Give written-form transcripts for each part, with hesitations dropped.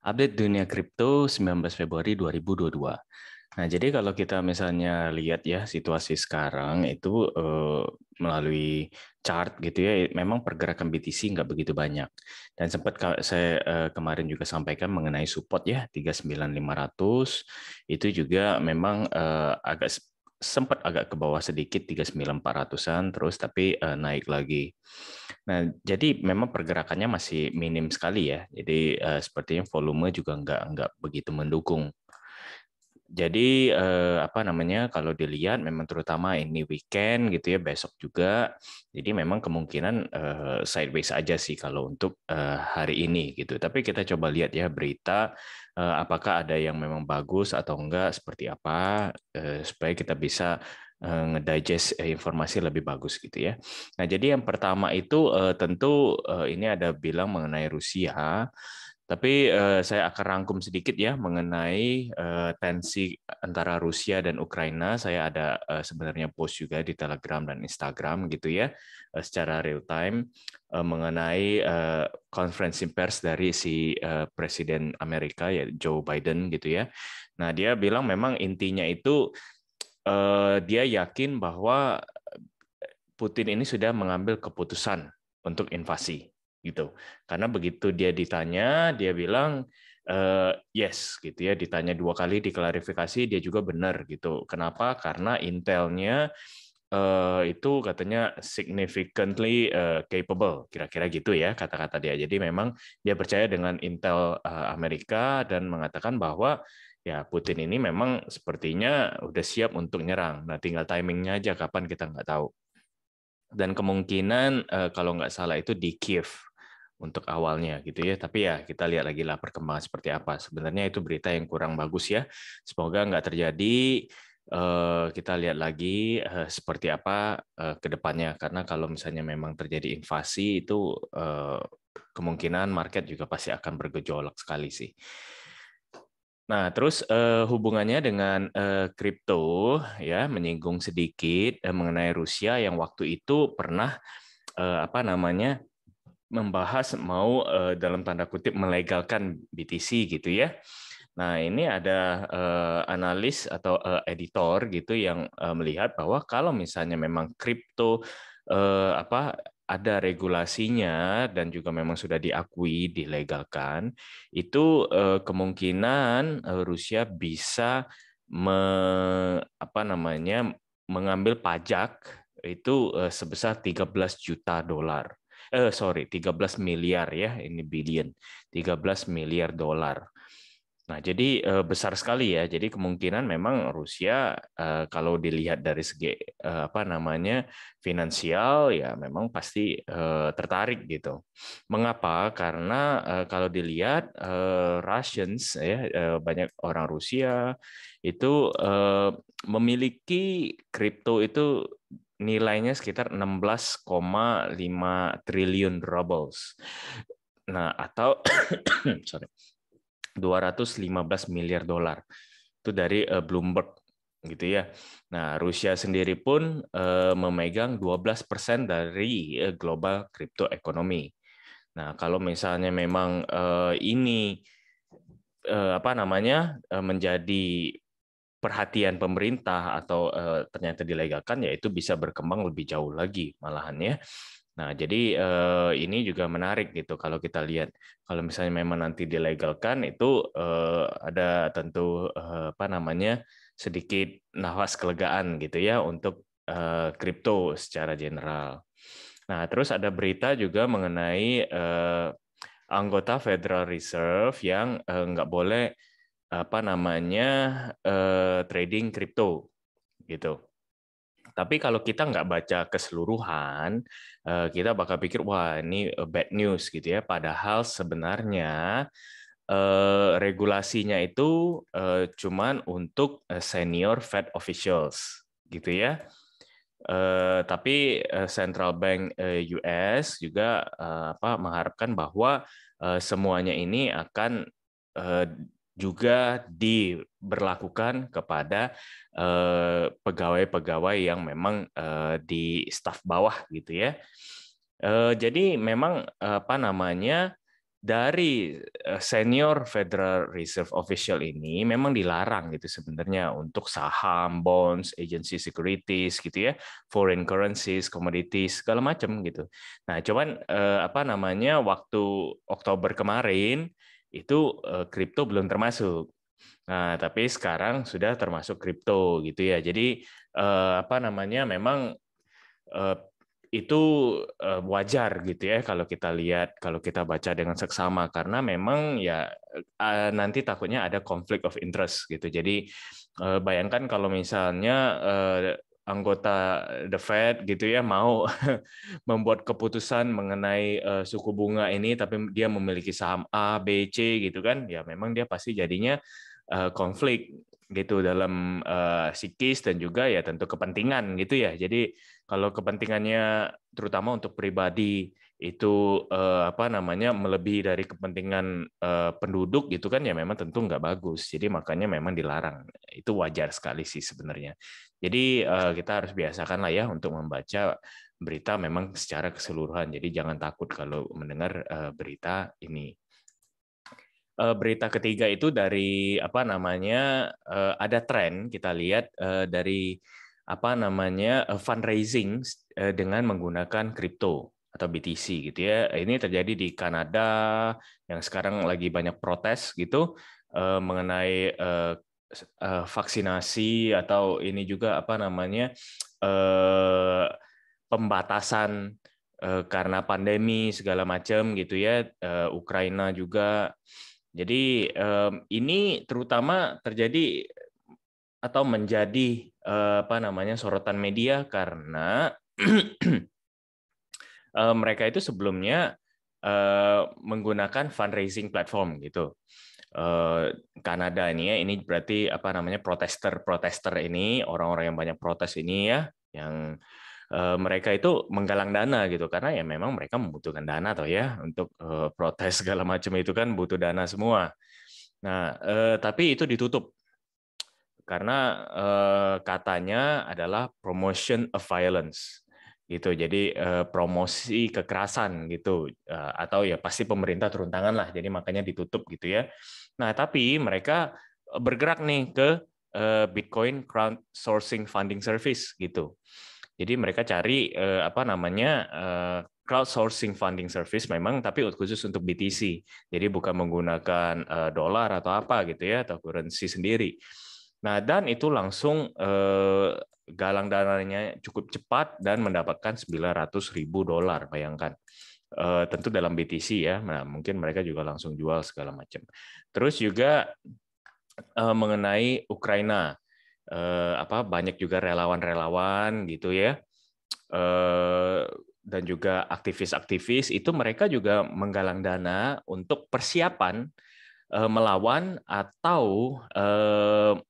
Update dunia kripto 19 Februari 2022. Nah, jadi kalau kita misalnya lihat ya situasi sekarang itu melalui chart gitu ya, memang pergerakan BTC nggak begitu banyak. Dan sempat saya kemarin juga sampaikan mengenai support ya 39.500 itu juga memang sempat agak ke bawah sedikit 39.400-an terus tapi naik lagi. Nah, jadi memang pergerakannya masih minim sekali ya. Jadi sepertinya volume juga nggak begitu mendukung. Jadi apa namanya kalau dilihat memang terutama ini weekend gitu ya besok juga. Jadi memang kemungkinan sideways aja sih kalau untuk hari ini gitu. Tapi kita coba lihat ya berita apakah ada yang memang bagus atau enggak seperti apa supaya kita bisa ngedigest informasi lebih bagus gitu ya. Nah, jadi yang pertama itu tentu ini ada bilang mengenai Rusia. Tapi saya akan rangkum sedikit ya mengenai tensi antara Rusia dan Ukraina. Saya ada sebenarnya post juga di Telegram dan Instagram gitu ya, secara real time mengenai konferensi pers dari si Presiden Amerika ya Joe Biden gitu ya. Nah, dia bilang memang intinya itu dia yakin bahwa Putin ini sudah mengambil keputusan untuk invasi gitu. Karena begitu dia ditanya, dia bilang yes gitu ya. Ditanya dua kali diklarifikasi dia juga benar gitu. Kenapa? Karena intelnya itu katanya significantly capable, kira-kira gitu ya kata-kata dia. Jadi memang dia percaya dengan intel Amerika dan mengatakan bahwa ya Putin ini memang sepertinya udah siap untuk nyerang. Nah, tinggal timingnya aja kapan kita nggak tahu. Dan kemungkinan kalau nggak salah itu di Kiev untuk awalnya gitu ya. Tapi ya kita lihat lagi lah perkembangan seperti apa. Sebenarnya itu berita yang kurang bagus ya. Semoga nggak terjadi. Kita lihat lagi seperti apa ke depannya. Karena kalau misalnya memang terjadi invasi itu kemungkinan market juga pasti akan bergejolak sekali sih. Nah, terus hubungannya dengan kripto ya menyinggung sedikit mengenai Rusia yang waktu itu pernah apa namanya membahas mau dalam tanda kutip melegalkan BTC gitu ya. Nah, ini ada analis atau editor gitu yang melihat bahwa kalau misalnya memang kripto apa ada regulasinya dan juga memang sudah diakui dilegalkan, itu kemungkinan Rusia bisa apa namanya mengambil pajak itu sebesar 13 juta dolar. Sorry, 13 miliar ya, ini billion. 13 miliar dolar. Nah, jadi besar sekali ya. Jadi kemungkinan memang Rusia kalau dilihat dari segi apa namanya finansial ya memang pasti tertarik gitu. Mengapa? Karena kalau dilihat Russians ya banyak orang Rusia itu memiliki kripto itu nilainya sekitar 16,5 triliun rubles. Nah, atau sorry 215 miliar dolar. Itu dari Bloomberg gitu ya. Nah, Rusia sendiri pun memegang 12% dari global crypto economy. Nah, kalau misalnya memang ini apa namanya menjadi perhatian pemerintah atau ternyata dilegalkan, ya itu bisa berkembang lebih jauh lagi malahan ya. Nah, jadi ini juga menarik gitu kalau kita lihat kalau misalnya memang nanti dilegalkan itu ada tentu apa namanya sedikit nafas kelegaan gitu ya untuk kripto secara general. Nah, terus ada berita juga mengenai anggota Federal Reserve yang nggak boleh apa namanya trading kripto gitu. Tapi kalau kita nggak baca keseluruhan, kita bakal pikir wah ini bad news gitu ya. Padahal sebenarnya regulasinya itu cuman untuk senior Fed officials gitu ya. Tapi Central Bank US juga apa mengharapkan bahwa semuanya ini akan juga diberlakukan kepada pegawai-pegawai yang memang di staf bawah gitu ya. Jadi memang apa namanya dari senior Federal Reserve official ini memang dilarang gitu sebenarnya untuk saham, bonds, agency securities gitu ya, foreign currencies, commodities segala macam gitu. Nah, cuman apa namanya waktu Oktober kemarin itu kripto belum termasuk. Nah, tapi sekarang sudah termasuk kripto gitu ya. Jadi apa namanya memang eh, itu wajar gitu ya kalau kita lihat, kalau kita baca dengan seksama karena memang ya nanti takutnya ada conflict of interest gitu. Jadi bayangkan kalau misalnya anggota The Fed gitu ya mau membuat keputusan mengenai suku bunga ini tapi dia memiliki saham A, B, C gitu kan. Ya memang dia pasti jadinya konflik gitu dalam psikis dan juga ya tentu kepentingan gitu ya. Jadi kalau kepentingannya terutama untuk pribadi itu apa namanya melebihi dari kepentingan penduduk gitu kan ya memang tentu nggak bagus. Jadi makanya memang dilarang. Itu wajar sekali sih sebenarnya. Jadi kita harus biasakan lah ya untuk membaca berita memang secara keseluruhan. Jadi jangan takut kalau mendengar berita ini. Berita ketiga itu dari apa namanya ada tren kita lihat dari apa namanya fundraising dengan menggunakan kripto atau BTC gitu ya. Ini terjadi di Kanada yang sekarang lagi banyak protes gitu mengenai vaksinasi atau ini juga apa namanya pembatasan karena pandemi segala macam gitu ya. Ukraina juga jadi ini terutama terjadi atau menjadi apa namanya sorotan media karena mereka itu sebelumnya menggunakan fundraising platform gitu. Kanada ini berarti apa namanya protester ini orang-orang yang banyak protes ini ya yang mereka itu menggalang dana gitu karena ya memang mereka membutuhkan dana atau ya untuk protes segala macam itu kan butuh dana semua. Nah, tapi itu ditutup karena katanya adalah promotion of violence gitu. Jadi promosi kekerasan gitu atau ya pasti pemerintah turun tangan lah. Jadi makanya ditutup gitu ya. Nah, tapi mereka bergerak nih ke Bitcoin crowdsourcing funding service gitu. Jadi mereka cari apa namanya crowdsourcing funding service memang tapi khusus untuk BTC. Jadi bukan menggunakan dolar atau apa gitu ya atau currency sendiri. Nah, dan itu langsung galang dananya cukup cepat dan mendapatkan $900.000, bayangkan. Tentu dalam BTC ya. Nah, mungkin mereka juga langsung jual segala macam. Terus juga mengenai Ukraina. Apa banyak juga relawan-relawan gitu ya. Dan juga aktivis-aktivis itu mereka juga menggalang dana untuk persiapan melawan atau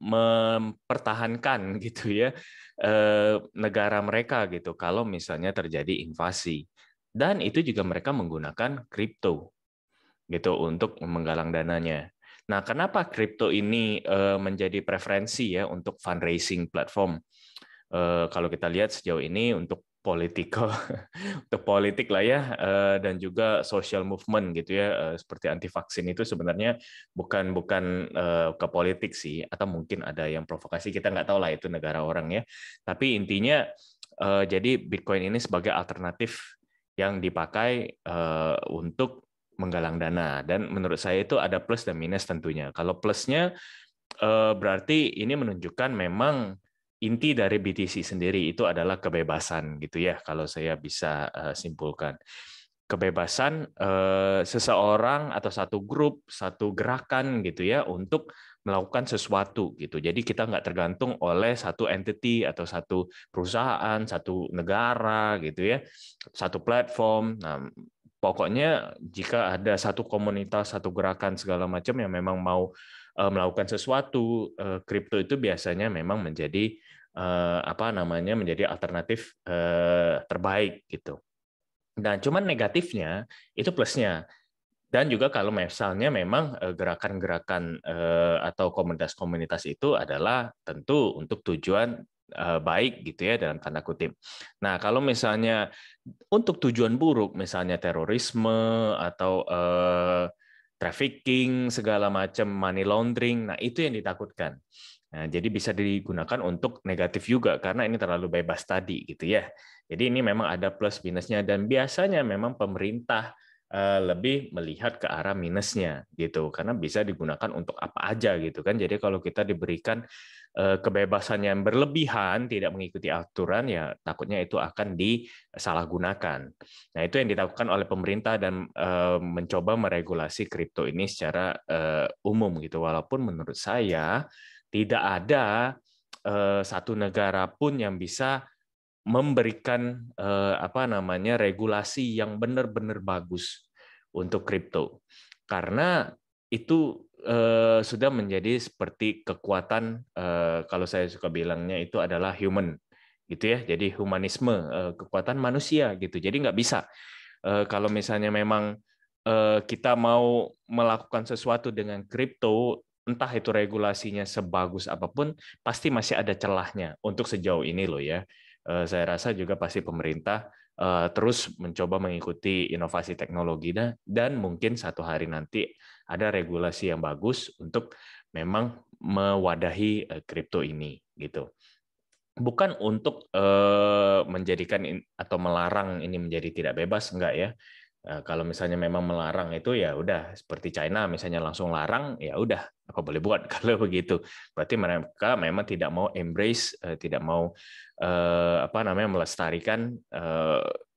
mempertahankan gitu ya negara mereka gitu kalau misalnya terjadi invasi. Dan itu juga mereka menggunakan kripto gitu untuk menggalang dananya. Nah, kenapa kripto ini menjadi preferensi ya untuk fundraising platform? Kalau kita lihat sejauh ini untuk political untuk politik lah ya dan juga social movement gitu ya seperti anti vaksin itu sebenarnya bukan bukan ke politik sih atau mungkin ada yang provokasi kita nggak tahu lah itu negara orang ya tapi intinya jadi Bitcoin ini sebagai alternatif yang dipakai untuk menggalang dana dan menurut saya itu ada plus dan minus tentunya kalau plusnya berarti ini menunjukkan memang inti dari BTC sendiri itu adalah kebebasan gitu ya kalau saya bisa simpulkan kebebasan seseorang atau satu grup satu gerakan gitu ya untuk melakukan sesuatu gitu jadi kita nggak tergantung oleh satu entity atau satu perusahaan satu negara gitu ya satu platform nah pokoknya jika ada satu komunitas satu gerakan segala macam yang memang mau melakukan sesuatu kripto itu biasanya memang menjadi apa namanya menjadi alternatif terbaik gitu. Dan cuman negatifnya itu plusnya. Dan juga kalau misalnya memang gerakan-gerakan atau komunitas-komunitas itu adalah tentu untuk tujuan baik gitu ya dalam tanda kutip. Nah, kalau misalnya untuk tujuan buruk, misalnya terorisme atau trafficking segala macam, money laundering, nah itu yang ditakutkan. Nah, jadi bisa digunakan untuk negatif juga karena ini terlalu bebas tadi gitu ya. Jadi ini memang ada plus minusnya dan biasanya memang pemerintah lebih melihat ke arah minusnya gitu karena bisa digunakan untuk apa aja gitu kan. Jadi kalau kita diberikan kebebasan yang berlebihan tidak mengikuti aturan ya takutnya itu akan disalahgunakan. Nah, itu yang dilakukan oleh pemerintah dan mencoba meregulasi kripto ini secara umum gitu. Walaupun menurut saya tidak ada satu negara pun yang bisa memberikan apa namanya regulasi yang benar-benar bagus untuk kripto karena itu sudah menjadi seperti kekuatan kalau saya suka bilangnya itu adalah human gitu ya jadi humanisme kekuatan manusia gitu jadi nggak bisa kalau misalnya memang kita mau melakukan sesuatu dengan kripto entah itu regulasinya sebagus apapun pasti masih ada celahnya untuk sejauh ini loh ya saya rasa juga pasti pemerintah terus mencoba mengikuti inovasi teknologi dan mungkin satu hari nanti ada regulasi yang bagus untuk memang mewadahi kripto ini gitu. Bukan untuk menjadikan atau melarang ini menjadi tidak bebas enggak ya. Kalau misalnya memang melarang itu ya udah seperti China misalnya langsung larang ya udah apa boleh buat kalau begitu berarti mereka memang tidak mau embrace tidak mau apa namanya melestarikan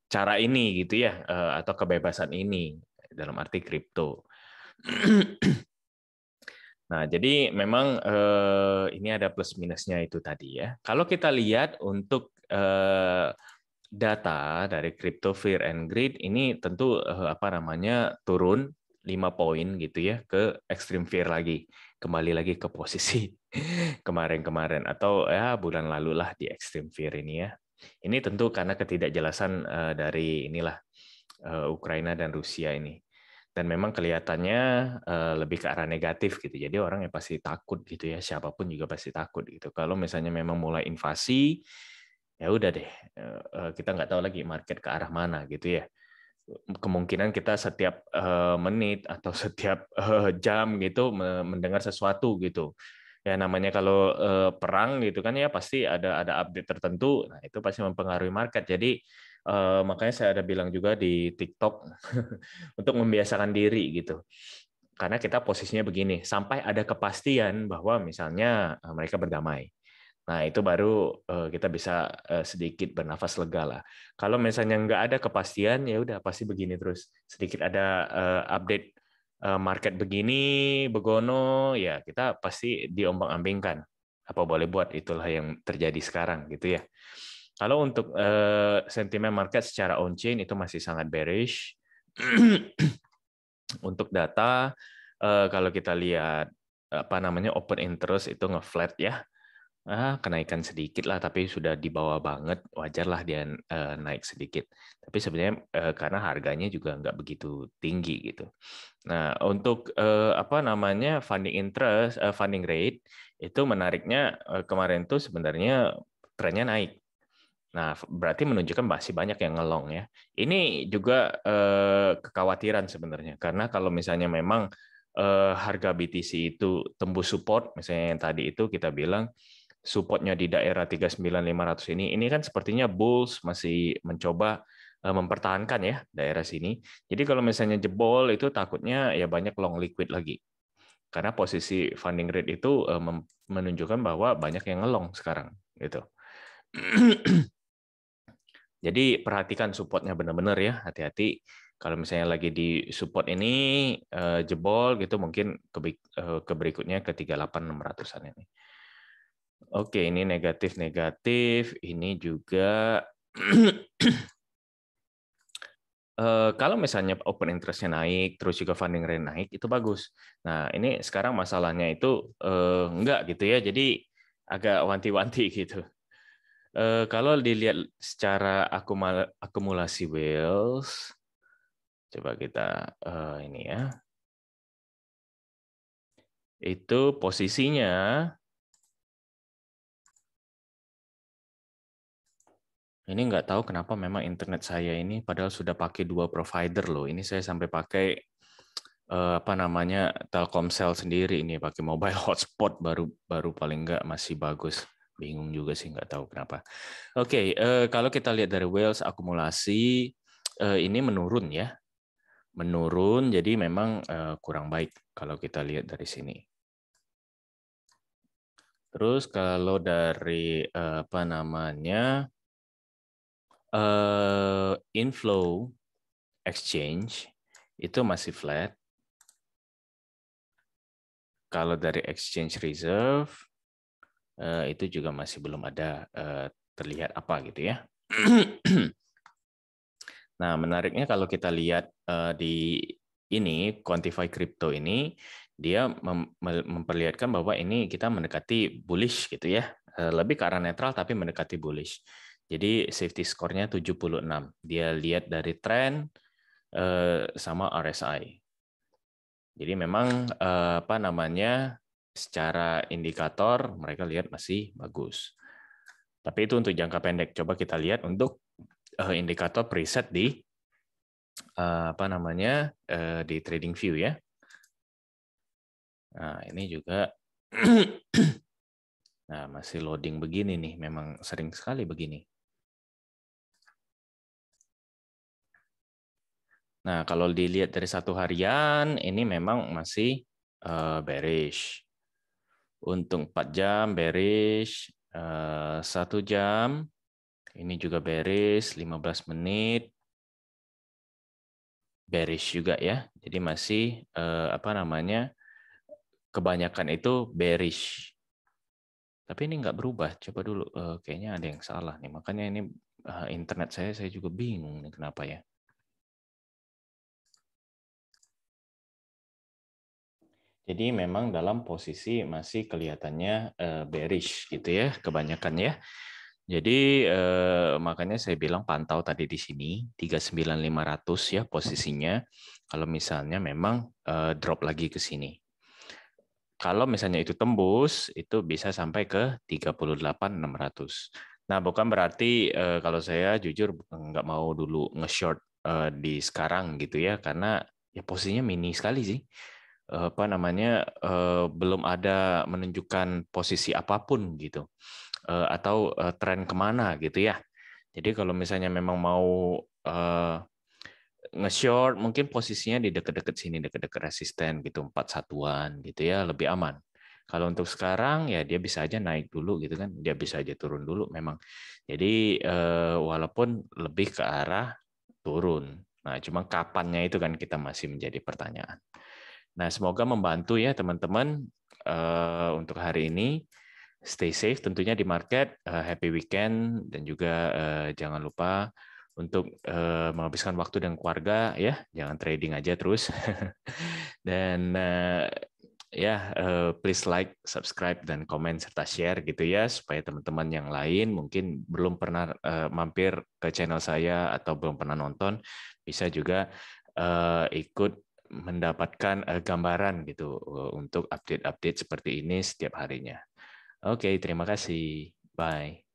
cara ini gitu ya atau kebebasan ini dalam arti kripto. Nah, jadi memang ini ada plus minusnya itu tadi ya. Kalau kita lihat untuk data dari crypto fear and greed ini tentu apa namanya turun 5 poin gitu ya ke extreme fear lagi. Kembali lagi ke posisi kemarin-kemarin atau ya bulan lalu lah di extreme fear ini ya. Ini tentu karena ketidakjelasan dari inilah Ukraina dan Rusia ini dan memang kelihatannya lebih ke arah negatif gitu. Jadi orang yang pasti takut gitu ya, siapapun juga pasti takut gitu. Kalau misalnya memang mulai invasi, ya udah deh, kita nggak tahu lagi market ke arah mana gitu ya. Kemungkinan kita setiap menit atau setiap jam gitu mendengar sesuatu gitu. Ya namanya kalau perang gitu kan ya pasti ada update tertentu. Nah, itu pasti mempengaruhi market. Jadi makanya saya ada bilang juga di TikTok untuk membiasakan diri gitu. Karena kita posisinya begini, sampai ada kepastian bahwa misalnya mereka berdamai. Nah, itu baru kita bisa sedikit bernafas lega lah. Kalau misalnya nggak ada kepastian, ya udah pasti begini terus. Sedikit ada update market begini, begono, ya kita pasti diombang-ambingkan. Apa boleh buat, itulah yang terjadi sekarang gitu ya. Kalau untuk sentimen market secara on-chain itu masih sangat bearish. Untuk data, kalau kita lihat apa namanya open interest itu nge-flat ya, kenaikan sedikit lah, tapi sudah di bawah banget, wajarlah dia naik sedikit. Tapi sebenarnya karena harganya juga nggak begitu tinggi gitu. Nah, untuk apa namanya funding interest, funding rate itu menariknya kemarin tuh sebenarnya trennya naik. Nah, berarti menunjukkan masih banyak yang ngelong ya. Ini juga kekhawatiran sebenarnya, karena kalau misalnya memang harga BTC itu tembus support, misalnya yang tadi itu kita bilang supportnya di daerah 39.500 ini kan sepertinya bulls masih mencoba mempertahankan ya daerah sini. Jadi kalau misalnya jebol itu takutnya ya banyak long liquid lagi. Karena posisi funding rate itu menunjukkan bahwa banyak yang ngelong sekarang gitu. Jadi perhatikan supportnya benar-benar ya, hati-hati. Kalau misalnya lagi di support ini jebol gitu, mungkin ke berikutnya ke 38.600-an ini. Oke, ini negatif-negatif. Ini juga kalau misalnya open interest-nya naik, terus juga funding rate naik, itu bagus. Nah, ini sekarang masalahnya itu enggak gitu ya, jadi agak wanti-wanti gitu. Kalau dilihat secara akumulasi whales, coba kita ini ya, itu posisinya Ini nggak tahu kenapa memang internet saya ini padahal sudah pakai 2 provider loh. Ini saya sampai pakai apa namanya Telkomsel sendiri ini pakai mobile hotspot baru baru paling nggak masih bagus. Bingung juga sih nggak tahu kenapa. Oke, kalau kita lihat dari Wales akumulasi ini menurun ya. Menurun jadi memang kurang baik kalau kita lihat dari sini. Terus kalau dari apa namanya inflow exchange itu masih flat. Kalau dari exchange reserve itu juga masih belum ada terlihat apa gitu ya. Nah, menariknya kalau kita lihat di ini quantify crypto ini dia memperlihatkan bahwa ini kita mendekati bullish gitu ya. Lebih ke arah netral tapi mendekati bullish. Jadi safety score-nya 76. Dia lihat dari tren sama RSI. Jadi memang apa namanya secara indikator mereka lihat masih bagus. Tapi itu untuk jangka pendek. Coba kita lihat untuk indikator preset di apa namanya di TradingView ya. Nah, ini juga nah, masih loading begini nih, memang sering sekali begini. Nah, kalau dilihat dari 1 harian, ini memang masih bearish. Untuk 4 jam bearish, 1 jam ini juga bearish, 15 menit bearish juga ya. Jadi masih apa namanya kebanyakan itu bearish. Tapi ini nggak berubah. Coba dulu, kayaknya ada yang salah nih. Makanya ini internet saya juga bingung nih kenapa ya. Jadi memang dalam posisi masih kelihatannya bearish gitu ya, kebanyakan ya. Jadi makanya saya bilang pantau tadi di sini 39.500 ya posisinya. Kalau misalnya memang drop lagi ke sini. Kalau misalnya itu tembus, itu bisa sampai ke 38.600. Nah, bukan berarti kalau saya jujur nggak mau dulu nge-short di sekarang gitu ya, karena ya posisinya mini sekali sih. Apa namanya belum ada menunjukkan posisi apapun gitu, atau tren kemana gitu ya. Jadi kalau misalnya memang mau nge-short mungkin posisinya di dekat-dekat sini, dekat-dekat resisten gitu, 41-an gitu ya, lebih aman. Kalau untuk sekarang ya dia bisa aja naik dulu gitu kan, dia bisa aja turun dulu memang. Jadi walaupun lebih ke arah turun. Nah, cuma kapannya itu kan kita masih menjadi pertanyaan. Nah, semoga membantu ya teman-teman untuk hari ini. Stay safe tentunya di market, happy weekend, dan juga jangan lupa untuk menghabiskan waktu dengan keluarga ya, jangan trading aja terus. Dan ya please like, subscribe, dan komen serta share gitu ya supaya teman-teman yang lain mungkin belum pernah mampir ke channel saya atau belum pernah nonton bisa juga ikut mendapatkan gambaran gitu untuk update-update seperti ini setiap harinya. Oke, terima kasih. Bye.